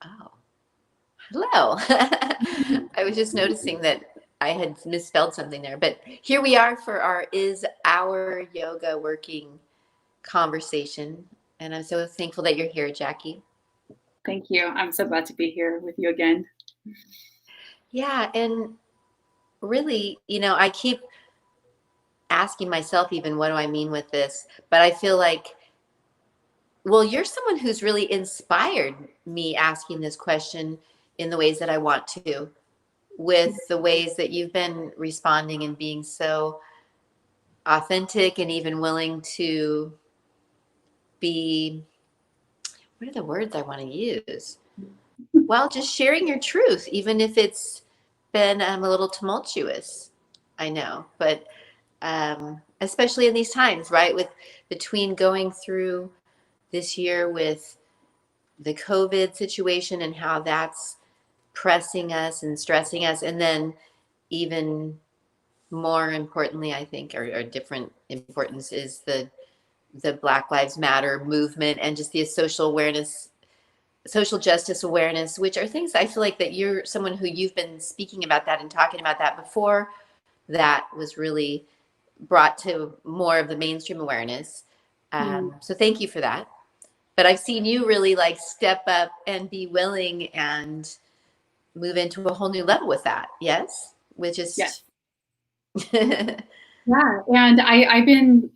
Oh, hello. I was just noticing that I had misspelled something there, but here we are for our Is Our Yoga Working conversation. And I'm so thankful that you're here, Jackie. Thank you. I'm so glad to be here with you again. Yeah, and really, I keep asking myself, even, what do I mean with this? But I feel like, well, you're someone who's really inspired me asking this question in the ways that I want to, with the ways that you've been responding and being so authentic and even willing to be, what are the words I want to use? Well, just sharing your truth, even if it's been a little tumultuous. I know, but especially in these times, right? With between going through this year with the COVID situation and how that's pressing us and stressing us, and then even more importantly, I think, or different importance is the Black Lives Matter movement and just the social awareness, social justice awareness, which are things I feel like that you're someone who you've been speaking about that and talking about that before that was really brought to more of the mainstream awareness. So thank you for that. But I've seen you really like step up and be willing and move into a whole new level with that. Yes, which Yeah. is Yeah. And I've been,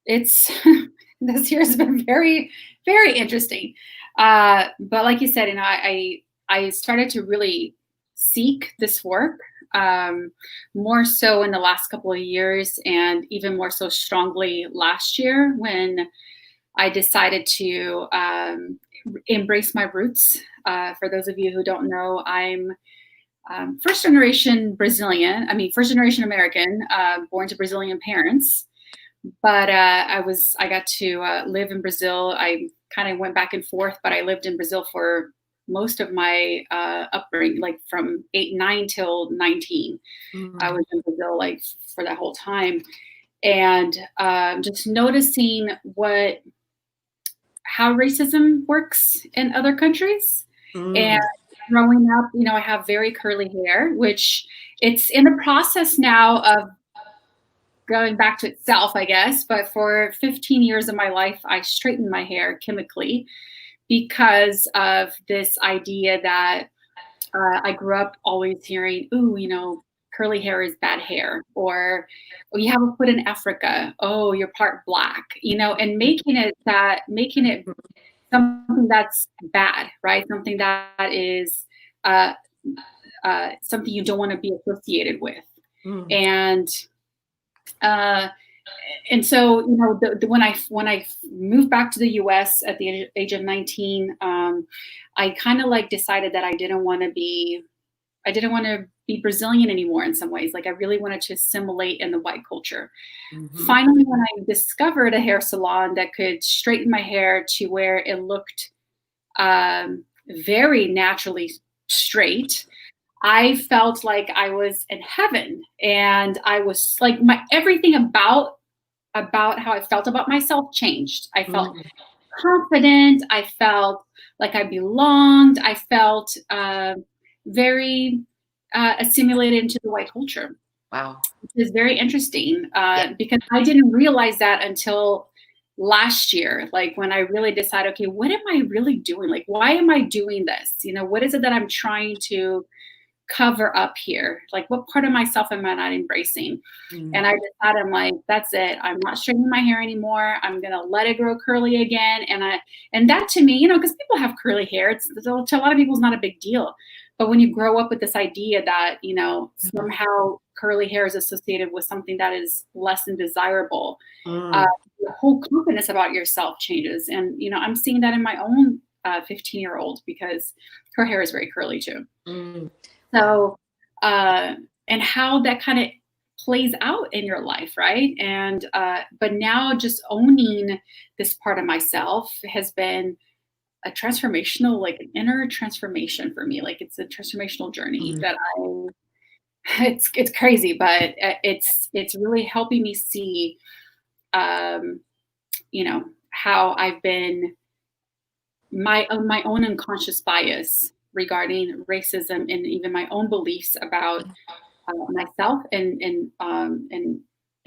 it's this year has been very, very interesting. But like you said, I started to really seek this work more so in the last couple of years, and even more so strongly last year when I decided to embrace my roots. For those of you who don't know, I'm first generation Brazilian. I mean, first generation American, born to Brazilian parents. But I got to live in Brazil. I kind of went back and forth, but I lived in Brazil for most of my upbringing, like from 9 till 19. I was in Brazil like for that whole time, and just noticing how racism works in other countries. And growing up, I have very curly hair, which it's in the process now of going back to itself, I guess. But for 15 years of my life, I straightened my hair chemically because of this idea that I grew up always hearing, ooh, curly hair is bad hair, or oh, you have a foot in Africa, oh, you're part black, and making it something that's bad, right? Something that is uh, something you don't want to be associated with. And and so, when I moved back to the U.S. at the age of 19, I kind of like decided that I didn't want to be Brazilian anymore in some ways. Like I really wanted to assimilate in the white culture. Finally, when I discovered a hair salon that could straighten my hair to where it looked very naturally straight, I felt like I was in heaven, and I was like everything about how I felt about myself changed. I felt confident. I felt like I belonged. I felt very assimilated into the white culture. Wow. Which is very interesting because I didn't realize that until last year, like when I really decided, okay, what am I really doing? Like, why am I doing this? What is it that I'm trying to cover up here? Like, what part of myself am I not embracing? And I decided, I'm like, that's it. I'm not straightening my hair anymore. I'm gonna let it grow curly again. And that to me, because people have curly hair, to a lot of people it's not a big deal. But when you grow up with this idea that somehow curly hair is associated with something that is less than desirable, the whole confidence about yourself changes. And I'm seeing that in my own 15-year-old because her hair is very curly too. So, and how that kind of plays out in your life, right? And but now just owning this part of myself has been a transformational, like an inner transformation for me. Like it's a transformational journey that it's crazy, but it's really helping me see, how I've been my own unconscious bias regarding racism and even my own beliefs about myself and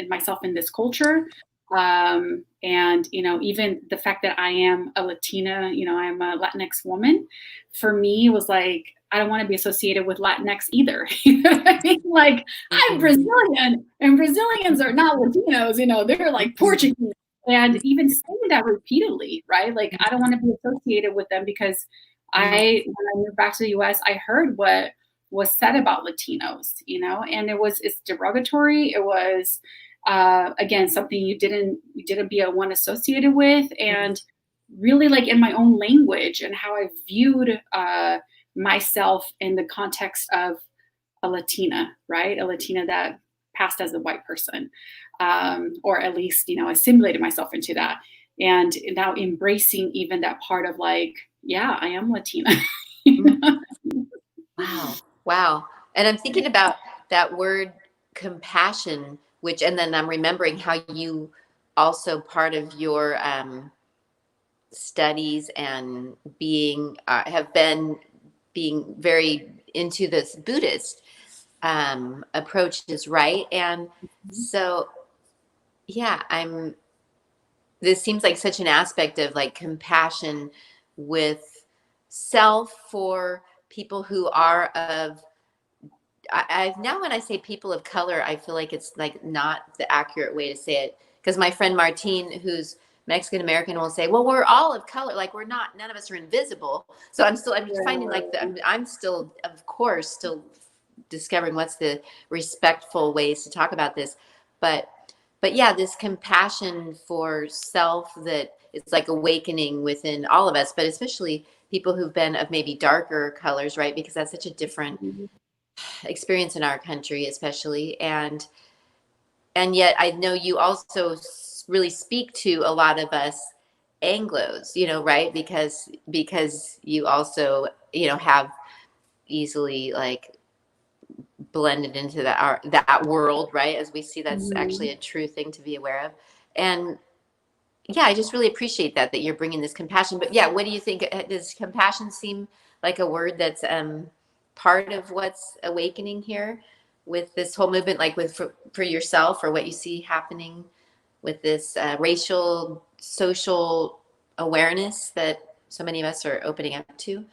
myself in this culture. And even the fact that I am a Latina, I'm a Latinx woman. For me, it was like I don't want to be associated with Latinx either. You know what I mean? Like I'm Mhm. Brazilian, and Brazilians are not Latinos. They're like Portuguese. And even saying that repeatedly, right? Like I don't want to be associated with them because when I moved back to the U.S., I heard what was said about Latinos, and it's derogatory. It was again something you didn't be a one associated with, and really like in my own language and how I viewed myself in the context of a Latina, right? A Latina that passed as a white person, or at least assimilated myself into that, and now embracing even that part of like, yeah, I am Latina. you know? Wow. Wow. And I'm thinking about that word compassion, and then I'm remembering how you also part of your studies and have been being very into this Buddhist approaches, right? And so, yeah, this seems like such an aspect of like compassion with self for people who are I've now when I say people of color, I feel like it's like not the accurate way to say it, because my friend Martine, who's Mexican American, will say, "Well, we're all of color. Like we're not. None of us are invisible." So I'm just finding like I'm still, of course, still discovering what's the respectful ways to talk about this, but yeah, this compassion for self that it's like awakening within all of us, but especially people who've been of maybe darker colors, right? Because that's such a different experience in our country, especially. And yet I know you also really speak to a lot of us Anglos, right? Because you also, have easily like blended into that world, right? As we see, that's actually a true thing to be aware of. And yeah, I just really appreciate that you're bringing this compassion. But yeah, what do you think? Does compassion seem like a word that's part of what's awakening here with this whole movement, like for yourself, or what you see happening with this racial social awareness that so many of us are opening up to?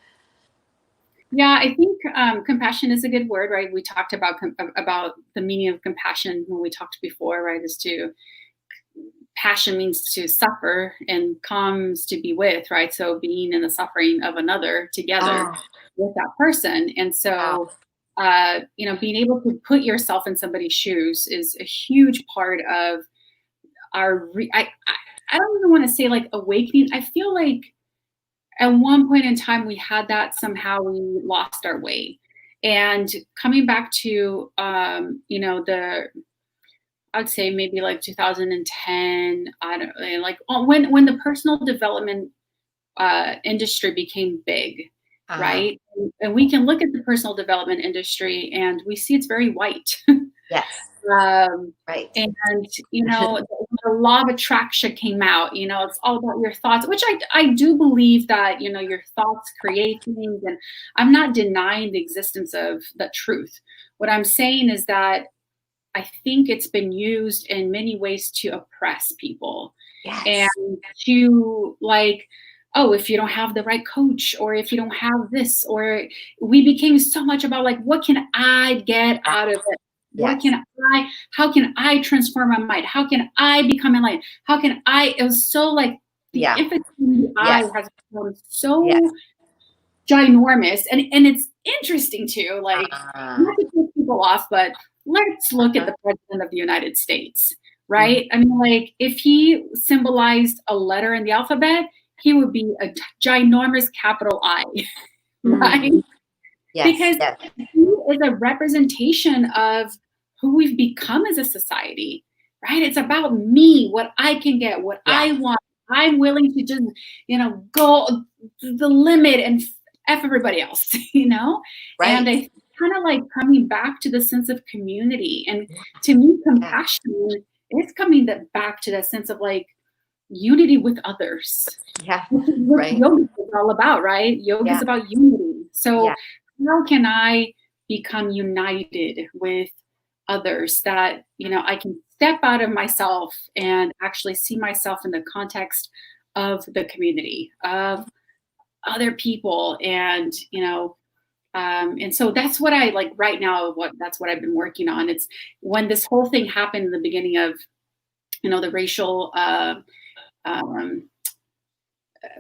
Yeah, I think compassion is a good word, right? We talked about the meaning of compassion when we talked before, right? Is to passion means to suffer and comes to be with, right? So being in the suffering of another together Ah, with that person. And wow. so, being able to put yourself in somebody's shoes is a huge part of I don't even want to say like awakening. I feel like at one point in time we had that, somehow we lost our way. And coming back to, the I'd say maybe like 2010. I don't know, like when the personal development industry became big, Uh-huh. right? And we can look at the personal development industry and we see it's very white. Yes. um, Right. and the law of attraction came out. It's all about your thoughts, which I do believe that your thoughts create things, and I'm not denying the existence of the truth. What I'm saying is that I think it's been used in many ways to oppress people and Yes. to like, oh, if you don't have the right coach, or if you don't have this, or we became so much about like, what can I get out of it? Yes. How can I transform my mind? How can I become enlightened? It was so like the Yeah. emphasis on the I Yes. has become Yes. so ginormous. And it's interesting too, like, Uh, not to piss people off, but let's look at uh-huh. the president of the United States, Mhm. right? I mean, like, if he symbolized a letter in the alphabet, he would be a ginormous capital I, right? Mm. Yes. Because Yes. he is a representation of who we've become as a society, right? It's about me, what I can get, what Yeah. I want. I'm willing to just, go the limit and F everybody else, And Right. I kind of like coming back to the sense of community. And to me, Yeah. compassion is coming back to that sense of like, unity with others. Yeah. Which is what Right. yoga is all about, right? Yoga is Yeah. about unity. So Yeah. how can I become united with others that, I can step out of myself and actually see myself in the context of the community, of other people, and so that's what I like right now. That's what I've been working on. It's when this whole thing happened in the beginning of, the racial um,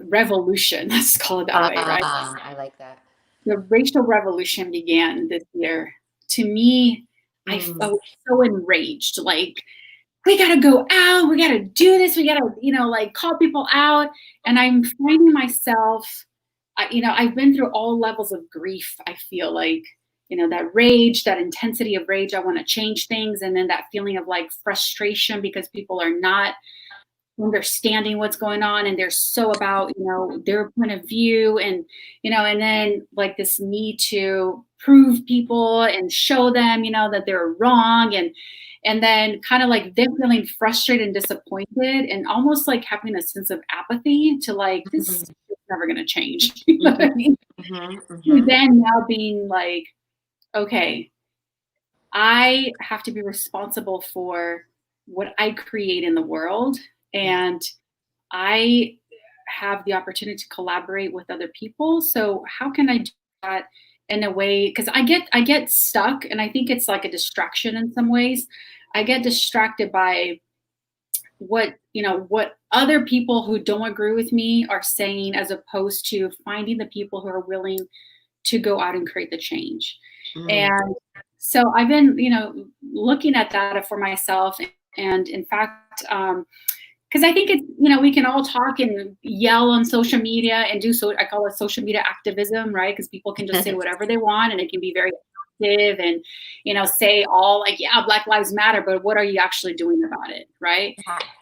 revolution. Let's call it that way, right? I like that. The racial revolution began this year. To me, I was so enraged. Like, we gotta go out, we gotta do this, we gotta, like call people out. And I'm finding myself, I've been through all levels of grief. I feel like, that rage, that intensity of rage, I want to change things. And then that feeling of like frustration because people are not understanding what's going on and they're so about their point of view, and then like this need to prove people and show them that they're wrong, and then kind of like them feeling frustrated and disappointed and almost like having a sense of apathy to like this is never going to change. You know what I mean? And then now being like, okay, I have to be responsible for what I create in the world, and I have the opportunity to collaborate with other people. So how can I do that in a way? Because I get stuck, and I think it's like a distraction in some ways. I get distracted by what other people who don't agree with me are saying, as opposed to finding the people who are willing to go out and create the change. And so I've been, looking at that for myself. And in fact, because I think it's, we can all talk and yell on social media and do so. I call it social media activism, right? Because people can just say whatever they want and it can be very active and, say all like, yeah, Black Lives Matter, but what are you actually doing about it, right?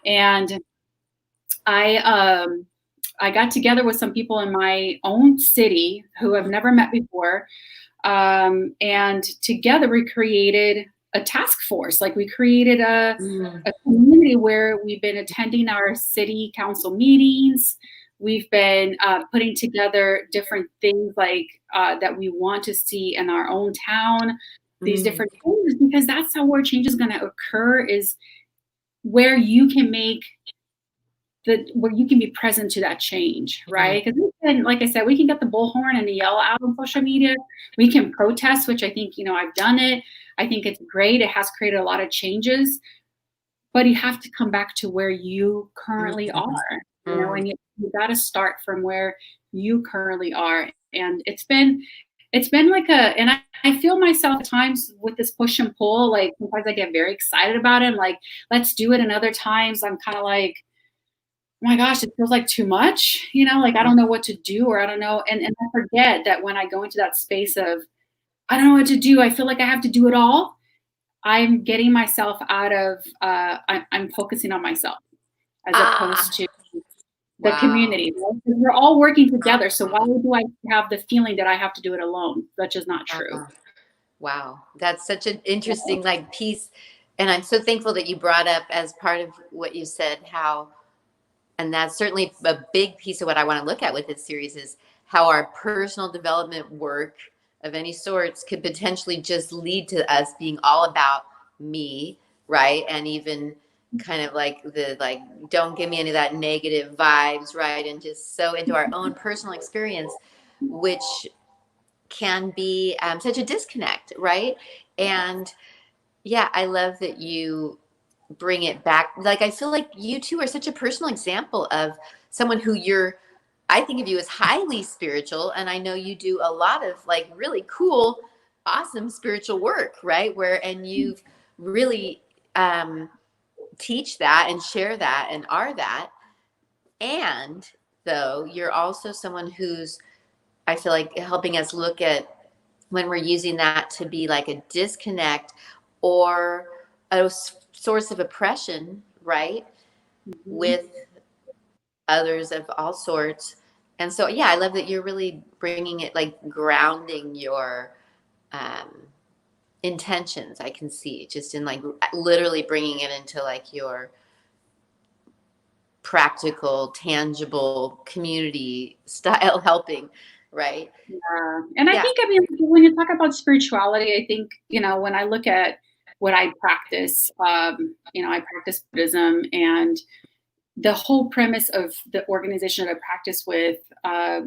And I got together with some people in my own city who I've never met before. And together we created a task force. Like we created a community where we've been attending our city council meetings. We've been putting together different things like that we want to see in our own town, these different things, because that's how where change is going to occur, is where you can make where you can be present to that change, right? Because like I said, we can get the bullhorn and the yell out on social media. We can protest, which I think, I've done it. I think it's great. It has created a lot of changes, but you have to come back to where you currently are, and you got to start from where you currently are. And it's been like and I feel myself at times with this push and pull. Like sometimes I get very excited about it, like let's do it, and other times I'm kind of like, oh my gosh, it feels like too much, like I don't know what to do, or I don't know. And I forget that when I go into that space of, I don't know what to do, I feel like I have to do it all. I'm getting myself out of, I'm focusing on myself as opposed to the community. Right? We're all working together. So why do I have the feeling that I have to do it alone? That's just not true. Wow. That's such an interesting like piece. And I'm so thankful that you brought up as part of what you said, how, and that's certainly a big piece of what I want to look at with this series, is how our personal development work of any sorts could potentially just lead to us being all about me, right? And even kind of like don't give me any of that negative vibes, right? And just so into our own personal experience, which can be such a disconnect, right? And yeah, I love that you bring it back. Like, I feel like you two are such a personal example of someone who I think of you as highly spiritual. And I know you do a lot of like really cool, awesome spiritual work, right? And you've really teach that and share that and are that. And though you're also someone who's, I feel like, helping us look at when we're using that to be like a disconnect or a source of oppression, right? With others of all sorts. And so, yeah, I love that you're really bringing it, like grounding your intentions. I can see just in like literally bringing it into like your practical, tangible community style helping, right? Yeah. And I Yeah. think, I mean, when you talk about spirituality, I think, when I look at what I practice, I practice Buddhism, and the whole premise of the organization that I practice with,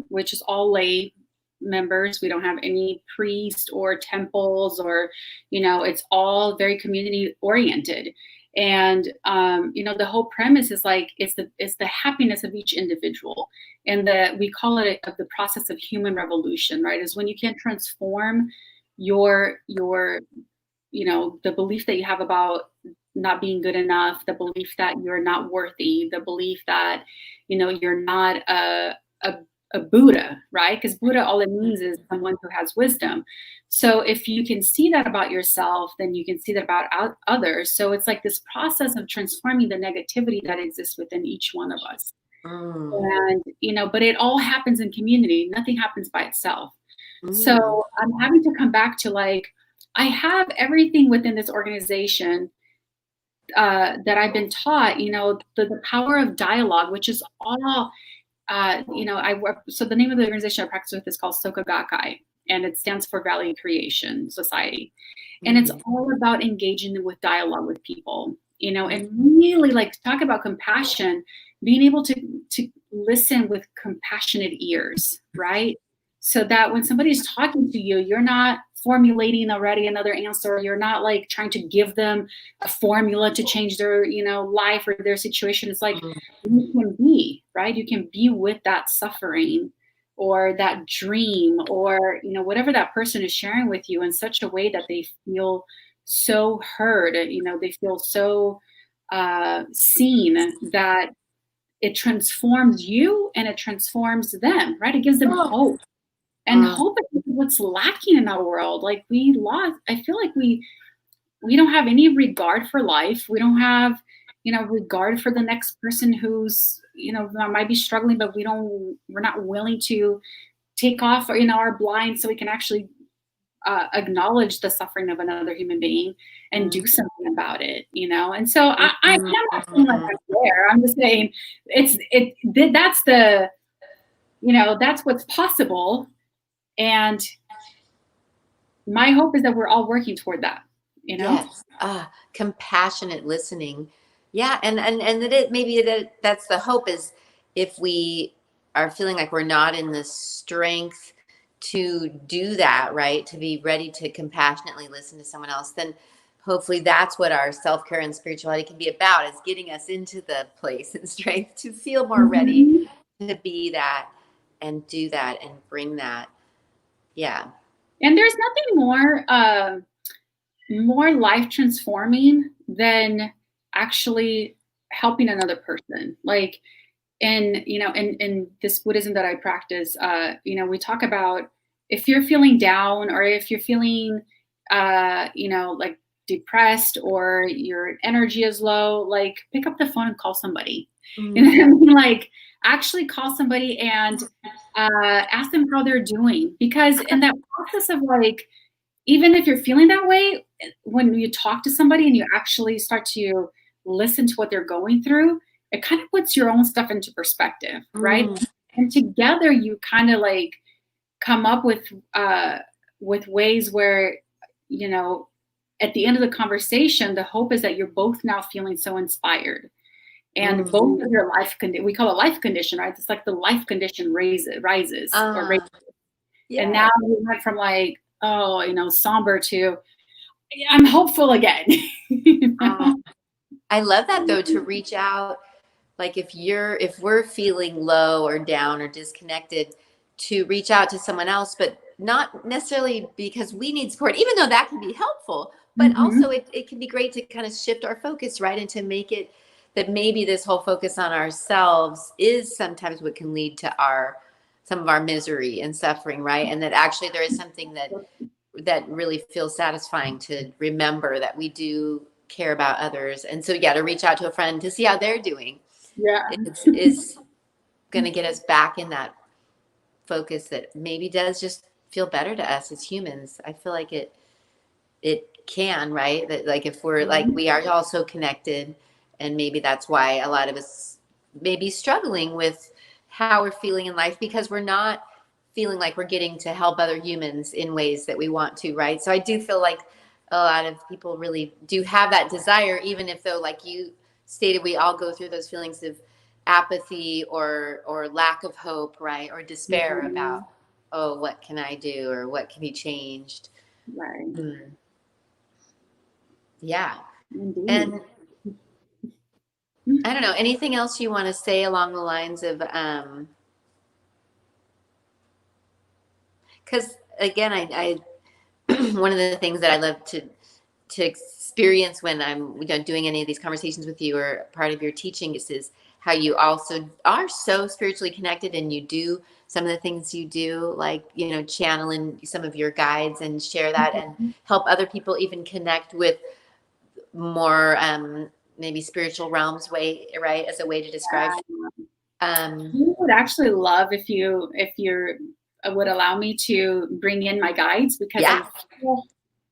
which is all lay members. We don't have any priests or temples, or, it's all very community oriented. And, the whole premise is like, it's the happiness of each individual. And we call it the process of human revolution, right? Is when you can transform your the belief that you have about not being good enough, the belief that you're not worthy, the belief that, you're not a Buddha, right? Because Buddha, all it means is someone who has wisdom. So if you can see that about yourself, then you can see that about others. So it's like this process of transforming the negativity that exists within each one of us. Mm. And, but it all happens in community. Nothing happens by itself. So Mm. I'm having to come back to, like, I have everything within this organization that I've been taught, the power of dialogue, which is all, I work. So the name of the organization I practice with is called Soka Gakkai, and it stands for Valley Creation Society. And it's all about engaging with dialogue with people, and really, like, talk about compassion, being able to listen with compassionate ears, right? So that when somebody's talking to you, you're not formulating already another answer. You're not like trying to give them a formula to change their, life or their situation. It's like, you can be, right? You can be with that suffering or that dream, or, whatever that person is sharing with you, in such a way that they feel so heard, they feel so seen, that it transforms you and it transforms them, right? It gives them hope. And hope is what's lacking in our world. Like, I feel like we don't have any regard for life. We don't have, regard for the next person who's, might be struggling, but we're not willing to take off, our blind, so we can actually acknowledge the suffering of another human being and do something about it, And so I'm not saying like I'm there. I'm just saying that's that's what's possible. And my hope is that we're all working toward that, Yes. Compassionate listening. Yeah. And that's the hope, is if we are feeling like we're not in the strength to do that, right? To be ready to compassionately listen to someone else, then hopefully that's what our self-care and spirituality can be about, is getting us into the place and strength to feel more ready to be that and do that and bring that. Yeah. And there's nothing more life transforming than actually helping another person. Like, in this Buddhism that I practice, we talk about, if you're feeling down, or if you're feeling, like depressed, or your energy is low, like, pick up the phone and call somebody. Like, actually call somebody and ask them how they're doing. Because in that process of, like, even if you're feeling that way, when you talk to somebody and you actually start to listen to what they're going through, it kind of puts your own stuff into perspective, right? And together you kind of like come up with ways where, at the end of the conversation, the hope is that you're both now feeling so inspired. And both of your life we call it life condition, right? It's like the life condition rises. Yeah. And now we went from like, somber to, I'm hopeful again. I love that, though, to reach out. Like, if we're feeling low or down or disconnected, to reach out to someone else, but not necessarily because we need support, even though that can be helpful, but also it can be great to kind of shift our focus, right? And to make it that maybe this whole focus on ourselves is sometimes what can lead to some of our misery and suffering, right? And that actually there is something that really feels satisfying, to remember that we do care about others. And so, yeah, to reach out to a friend to see how they're doing, is going to get us back in that focus that maybe does just feel better to us as humans. I feel like it can, right? That, like, if we're like, we are all so connected, and maybe that's why a lot of us maybe struggling with how we're feeling in life because we're not feeling like we're getting to help other humans in ways that we want to, right? So I do feel like a lot of people really do have that desire, even if though, like you stated, we all go through those feelings of apathy or lack of hope, right? Or despair Mhm. about, oh, what can I do or what can be changed? Right. Mm, yeah. Indeed. And I don't know, anything else you want to say along the lines of, because again, one of the things that I love to experience when I'm, doing any of these conversations with you or part of your teaching is how you also are so spiritually connected and you do some of the things you do, like, channel in some of your guides and share that and help other people even connect with more, maybe spiritual realms way, right? As a way to describe. Um, We would actually love if you would allow me to bring in my guides because I yeah, feel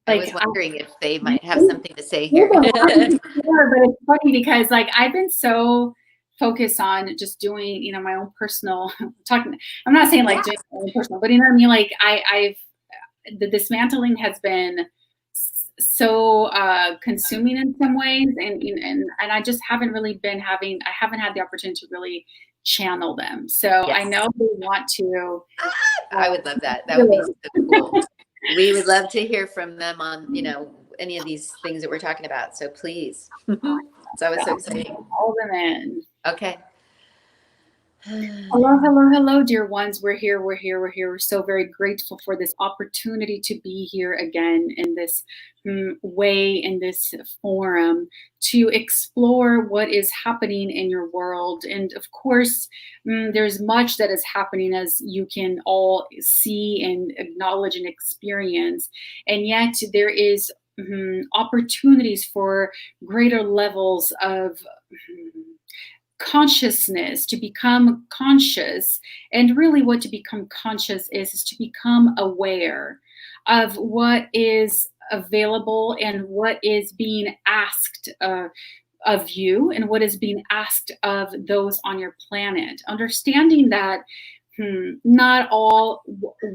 I like was wondering if they they might have something to say they're here. the ones before, but it's funny because like I've been so focused on just doing, my own personal talking. I'm not saying Yeah, like just my own personal, but you know what I mean? Like the dismantling has been so consuming in some ways, and I just haven't really I haven't had the opportunity to really channel them. So I yes. know they want to. I would love that. That would be Really. so cool. We would love to hear from them on, any of these things that we're talking about. So please. It's always so exciting. All them in. Okay. Hello, hello, hello, dear ones. We're here, we're here, we're here. We're so very grateful for this opportunity to be here again in this way, in this forum, to explore what is happening in your world. And of course, there's much that is happening, as you can all see and acknowledge and experience. And yet, there is opportunities for greater levels of. Consciousness, to become conscious. And really what to become conscious is to become aware of what is available and what is being asked of you and what is being asked of those on your planet, understanding that not all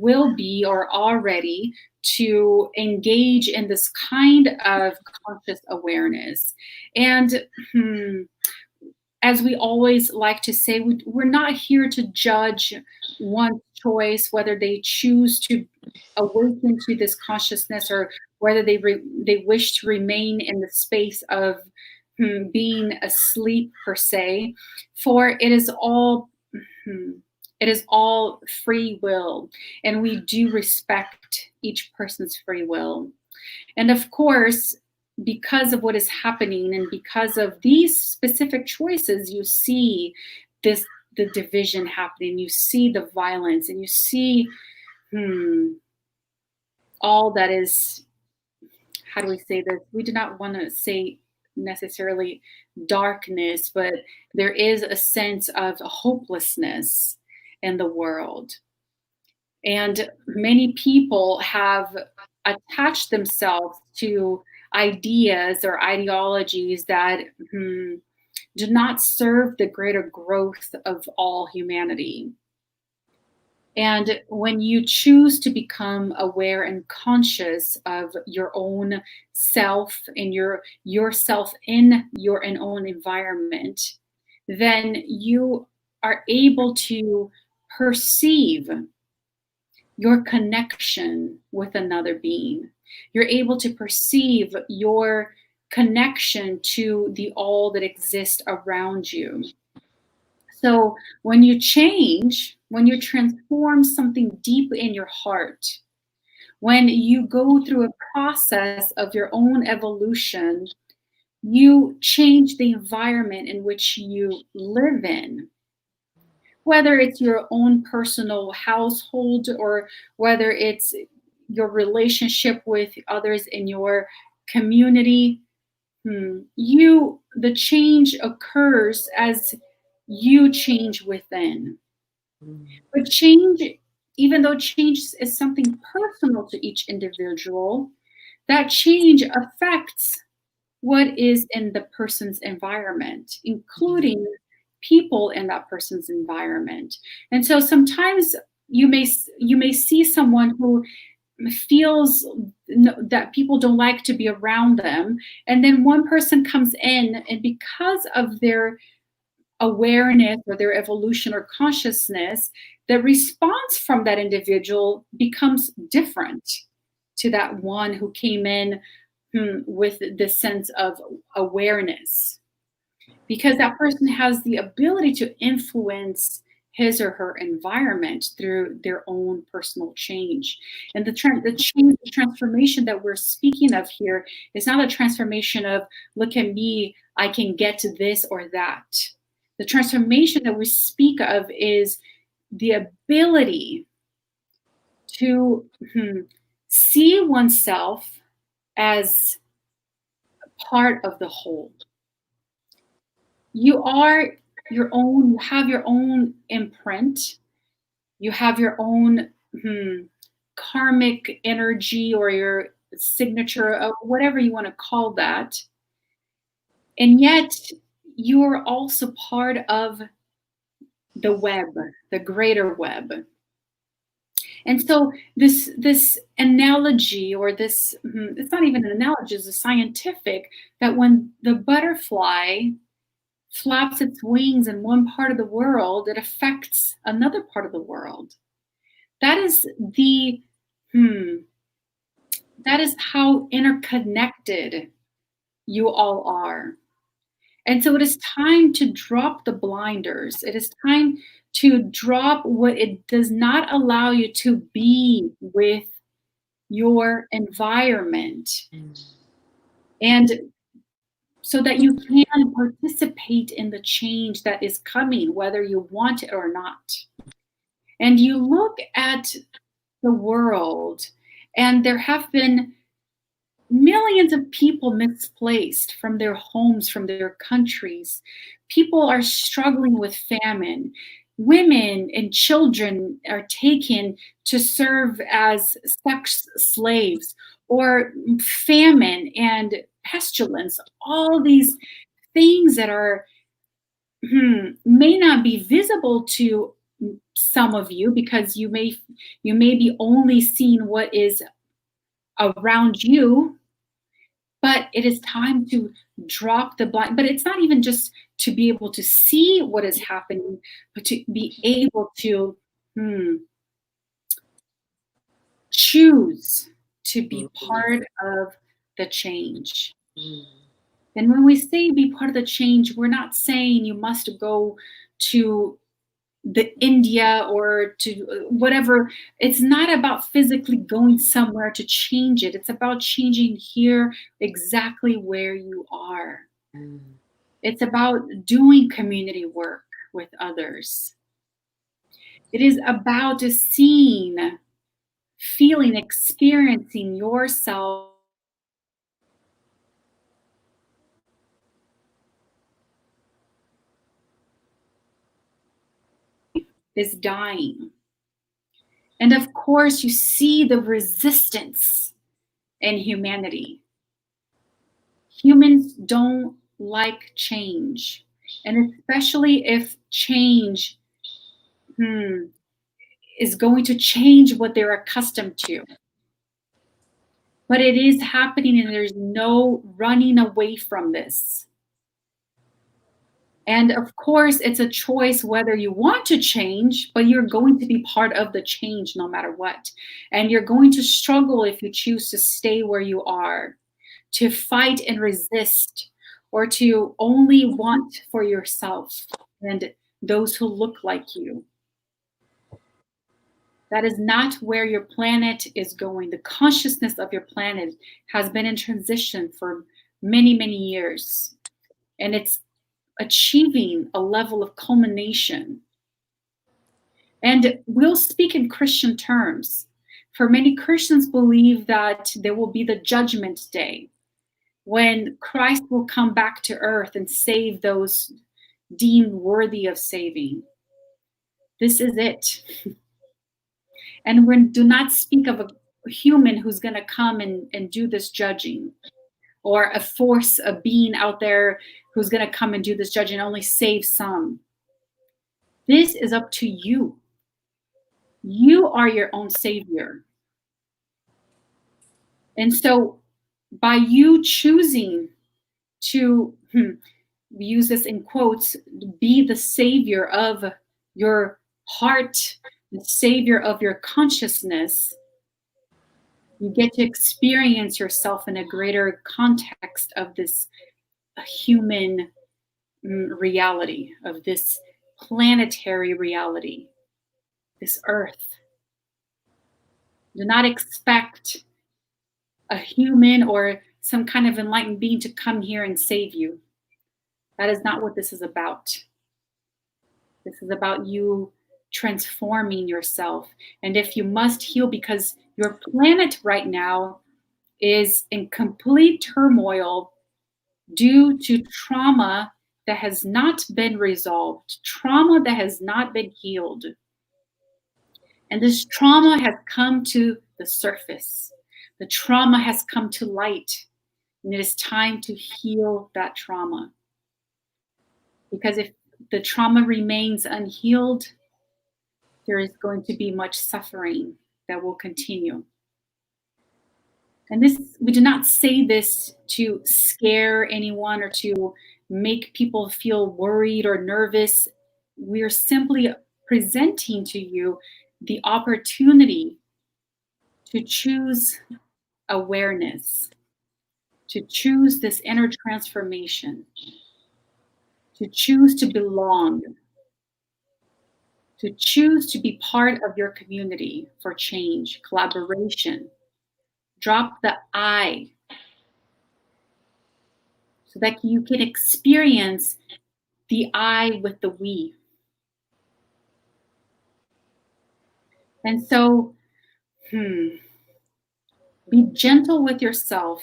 will be or are ready to engage in this kind of conscious awareness. And as we always like to say, we're not here to judge one's choice, whether they choose to awaken to this consciousness or whether they wish to remain in the space of being asleep per se. For it is all free will, and we do respect each person's free will. And of course, because of what is happening and because of these specific choices, you see the division happening, you see the violence, and you see all that is, how do we say this? We do not want to say necessarily darkness, but there is a sense of hopelessness in the world. And many people have attached themselves to ideas or ideologies that do not serve the greater growth of all humanity. And when you choose to become aware and conscious of your own self and yourself in your own environment, then you are able to perceive your connection with another being. You're able to perceive your connection to the all that exists around you. So when you change, when you transform something deep in your heart, when you go through a process of your own evolution, you change the environment in which you live in, whether it's your own personal household or whether it's your relationship with others in your community. The change occurs as you change within. But change, even though change is something personal to each individual, that change affects what is in the person's environment, including people in that person's environment. And so sometimes you may see someone who feels that people don't like to be around them, and then one person comes in, and because of their awareness or their evolution or consciousness, the response from that individual becomes different to that one who came in with this sense of awareness, because that person has the ability to influence his or her environment through their own personal change. And the change, the transformation that we're speaking of here is not a transformation of, look at me, I can get to this or that. The transformation that we speak of is the ability to see oneself as part of the whole. You are your own, you have your own imprint, you have your own karmic energy or your signature, of whatever you want to call that. And yet you're also part of the web, the greater web. And so this analogy, or this, it's not even an analogy, it's a scientific, that when the butterfly flaps its wings in one part of the world, it affects another part of the world. That is that is how interconnected you all are. And so it is time to drop the blinders. It is time to drop what it does not allow you to be with your environment. And so that you can participate in the change that is coming, whether you want it or not. And you look at the world, and there have been millions of people misplaced from their homes, from their countries. People are struggling with famine. Women and children are taken to serve as sex slaves, or famine and pestilence, all these things that are may not be visible to some of you, because you may be only seeing what is around you. But it is time to drop the blind. But it's not even just to be able to see what is happening, but to be able to choose to be part of the change. And when we say be part of the change, we're not saying you must go to the India or to whatever. It's not about physically going somewhere to change it. It's about changing here, exactly where you are. It's about doing community work with others. It is about seeing, feeling, experiencing yourself is dying. And of course, you see the resistance in humanity. Humans don't like change, and especially if change is going to change what they're accustomed to. But it is happening, and there's no running away from this. And of course, it's a choice whether you want to change, but you're going to be part of the change no matter what. And you're going to struggle if you choose to stay where you are, to fight and resist, or to only want for yourself and those who look like you. That is not where your planet is going. The consciousness of your planet has been in transition for many, many years. And it's achieving a level of culmination. And we'll speak in Christian terms. For many Christians believe that there will be the judgment day, when Christ will come back to earth and save those deemed worthy of saving. This is it. And we do not speak of a human who's going to come and do this judging, or a force, a being out there who's going to come and do this judging and only save some. This is up to you. You are your own savior. And so by you choosing to use this in quotes, be the savior of your heart, the savior of your consciousness, you get to experience yourself in a greater context of this human reality, of this planetary reality, this earth. Do not expect a human or some kind of enlightened being to come here and save you. That is not what this is about. This is about you transforming yourself. And if you must heal, because your planet right now is in complete turmoil due to trauma that has not been resolved, trauma that has not been healed. And this trauma has come to the surface. The trauma has come to light. And it is time to heal that trauma. Because if the trauma remains unhealed, there is going to be much suffering that will continue. And this, we do not say this to scare anyone or to make people feel worried or nervous. We are simply presenting to you the opportunity to choose awareness, to choose this inner transformation, to choose to belong, to choose to be part of your community for change, collaboration. Drop the I so that you can experience the I with the we. And so, be gentle with yourself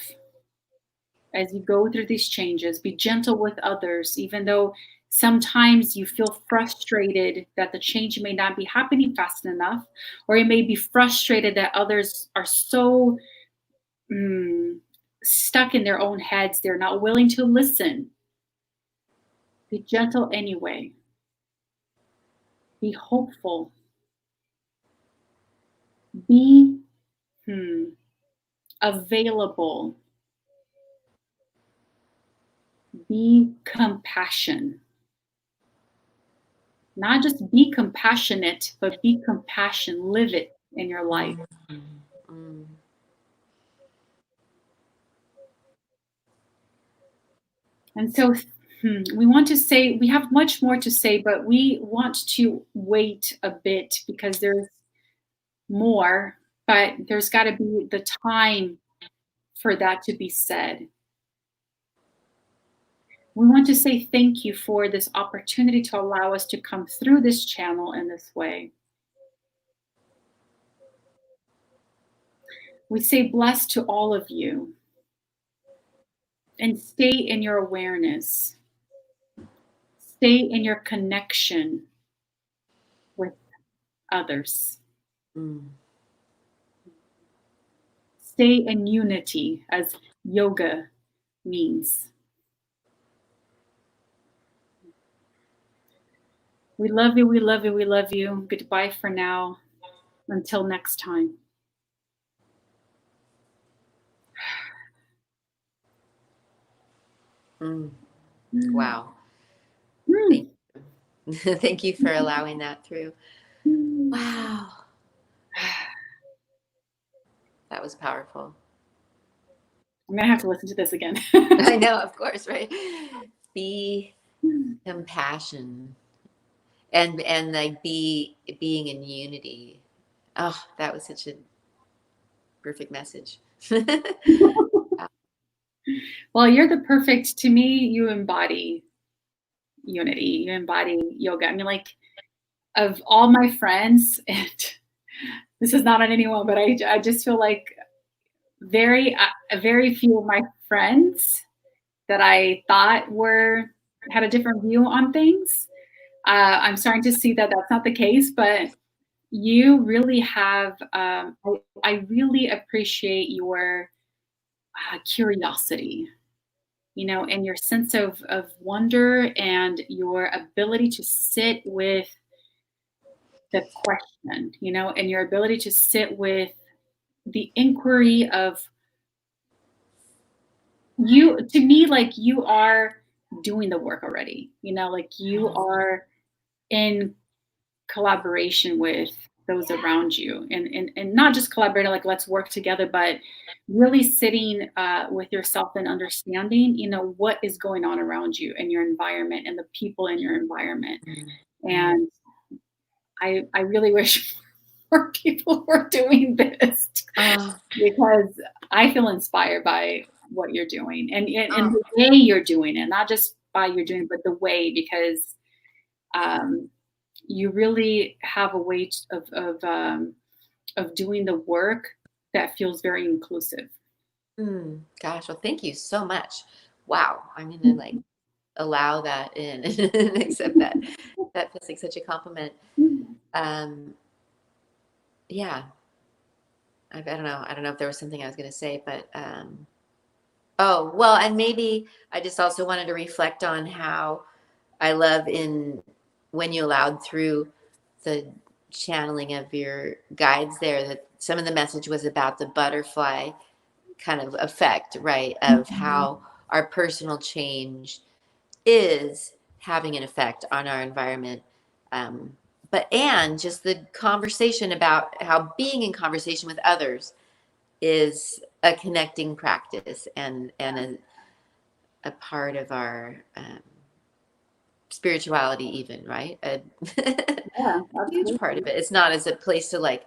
as you go through these changes. Be gentle with others, even though sometimes you feel frustrated that the change may not be happening fast enough, or you may be frustrated that others are so stuck in their own heads, they're not willing to listen. Be gentle anyway. Be hopeful. Be available. Be compassion. Not just be compassionate, but be compassion. Live it in your life. And so we want to say, we have much more to say, but we want to wait a bit because there's more, but there's got to be the time for that to be said. We want to say thank you for this opportunity to allow us to come through this channel in this way. We say bless to all of you and stay in your awareness. Stay in your connection with others. Stay in unity, as yoga means. We love you, we love you, we love you. Goodbye for now. Until next time. Wow. Thank you for allowing that through. Wow. That was powerful. I'm going to have to listen to this again. I know, of course, right? Be compassion and like being in unity. Oh, that was such a perfect message. Well, you're the perfect, to me, you embody unity. You embody yoga. I mean, like, of all my friends, and this is not on anyone, but I just feel like very few of my friends that I thought had a different view on things. I'm starting to see that that's not the case, but you really have, I really appreciate your curiosity, and your sense of wonder and your ability to sit with the question, and your ability to sit with the inquiry of you. To me, like, you are doing the work already, like you are in collaboration with those around you, and not just collaborating, like let's work together, but really sitting with yourself and understanding, what is going on around you and your environment and the people in your environment. And I really wish more people were doing this, because I feel inspired by what you're doing, and the way you're doing it, not just by you're doing, but the way, because you really have a way of doing the work that feels very inclusive. Gosh, well, thank you so much. Wow, I'm gonna like allow that in and accept that. That feels like such a compliment. Um, yeah, I don't know. I don't know if there was something I was gonna say, but oh well, and maybe I just also wanted to reflect on how I love in when you allowed through the channeling of your guides there that some of the message was about the butterfly kind of effect, right? Of how our personal change is having an effect on our environment. And just the conversation about how being in conversation with others is a connecting practice and a part of our spirituality, even, right? A Yeah, huge part of it. It's not as a place to like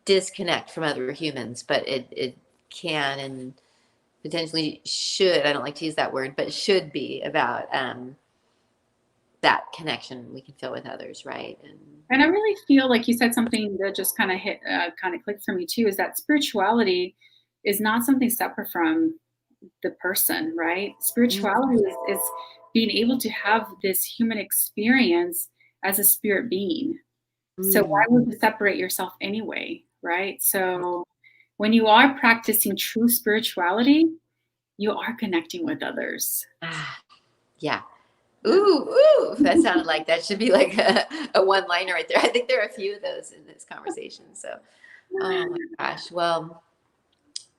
disconnect from other humans, but it can and potentially should, I don't like to use that word, but should be about that connection we can feel with others, right? And I really feel like you said something that just kind of kind of clicked for me too, is that spirituality is not something separate from the person, right? Spirituality is being able to have this human experience as a spirit being. So why would you separate yourself anyway, right? So when you are practicing true spirituality, you are connecting with others. Yeah. Ooh, ooh, that sounded like that should be like a one-liner right there. I think there are a few of those in this conversation. So, oh my gosh. Well,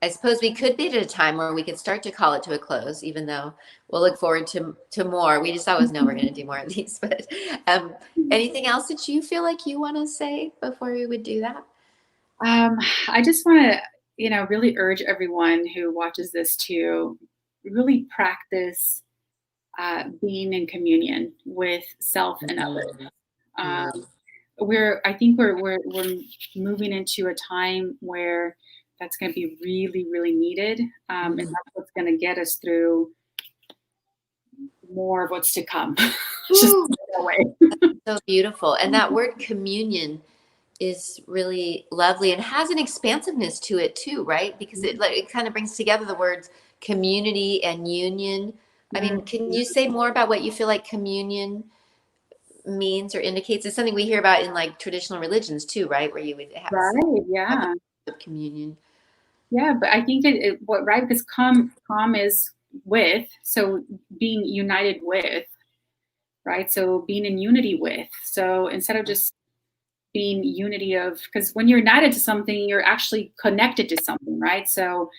I suppose we could be at a time where we could start to call it to a close, even though we'll look forward to more. We just always know we're going to do more of these. But anything else that you feel like you want to say before we would do that? I just want to, really urge everyone who watches this to really practice being in communion with self and others. I think we're moving into a time where that's going to be really, really needed, and that's what's going to get us through more of what's to come. Just that way. So beautiful. And that word communion is really lovely and has an expansiveness to it too, right? Because it kind of brings together the words community and union. I mean, can you say more about what you feel like communion means or indicates? It's something we hear about in like traditional religions too, right? Where you would Right. have Yeah. communion. Yeah. But I think right, because com is with, so being united with, right? So being in unity with. So instead of just being unity of, because when you're united to something, you're actually connected to something, right? So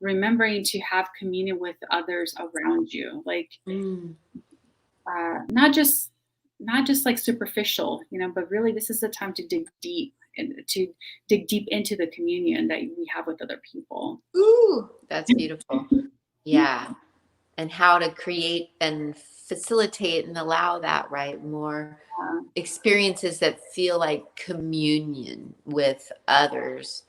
remembering to have communion with others around you, like not just like superficial, but really this is the time to dig deep and to dig deep into the communion that we have with other people. Ooh, that's beautiful. Yeah. And how to create and facilitate and allow that, right? More experiences that feel like communion with others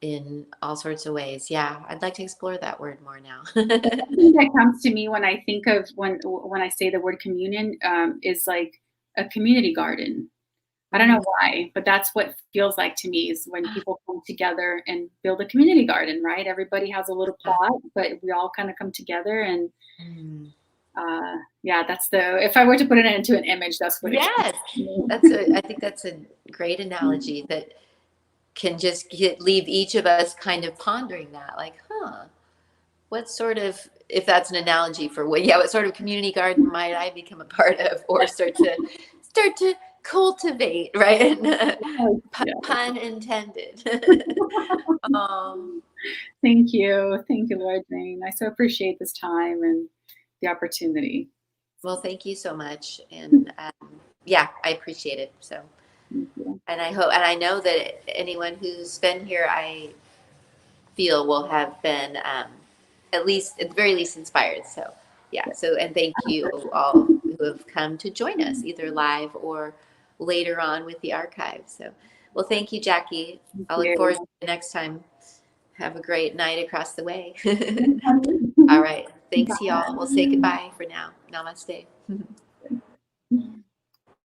in all sorts of ways. Yeah, I'd like to explore that word more now. Something that comes to me when I think of when I say the word communion is like a community garden. I don't know why, but that's what feels like to me, is when people come together and build a community garden, right? Everybody has a little plot, but we all kind of come together and yeah, that's if I were to put it into an image, that's what it Yes, I think that's a great analogy that can just leave each of us kind of pondering that, like, what sort of, if that's an analogy for what sort of community garden might I become a part of, or start to cultivate, right? Yeah. Pun intended. um, Thank you. Thank you, Laura Jane. I so appreciate this time and the opportunity. well, thank you so much. And yeah, I appreciate it. So, Thank you. and I hope, and I know that anyone who's been here, I feel will have been at least, at the very least, inspired. So, yeah. So, and thank you all who have come to join us, either live or later on with the archive. So, well, thank you, Jackie. Thank I'll look forward you. to the next time. Have a great night across the way. Thank All right. Thanks, you. y'all. We'll say goodbye for now. Namaste. Bye.